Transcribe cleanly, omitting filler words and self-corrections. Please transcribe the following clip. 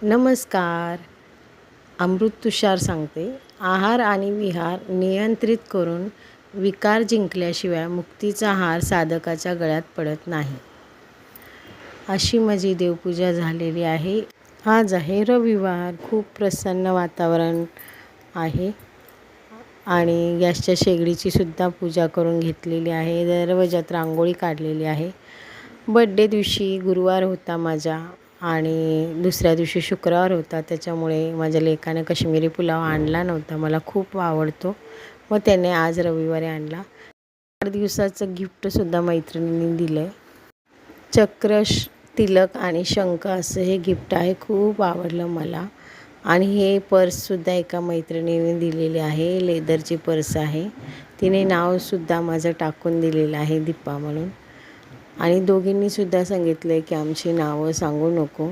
नमस्कार. अमृत तुषार सांगते. आहार आणि विहार नियंत्रित करून विकार जिंकल्याशिवाय मुक्तीचा हार साधकाच्या गळ्यात पडत नाही. अशी माझी देवपूजा झालेली आहे. आज आहे रविवार. खूप प्रसन्न वातावरण आहे आणि गॅसच्या शेगडीची सुद्धा पूजा करून घेतलेली आहे. दरवाजात रांगोळी काढलेली आहे. बड्डे दिवशी गुरुवार होता माझा आणि दुसऱ्या दिवशी शुक्रवार होता, त्याच्यामुळे माझ्या लेकाने काश्मीरी पुलाव आणला नव्हता. मला खूप आवडतो, मग त्याने आज रविवारी आणला. वाढदिवसाचं गिफ्टसुद्धा मैत्रिणींनी दिलं आहे. चक्र, तिलक आणि शंख असं हे गिफ्ट आहे. खूप आवडलं मला. आणि हे पर्ससुद्धा एका मैत्रिणीने दिलेली आहे. लेदरची पर्स आहे. तिने नावसुद्धा माझं टाकून दिलेलं आहे, दीपा म्हणून. आणि दोघींनीसुद्धा सांगितलं आहे की आमची नावं सांगू नको.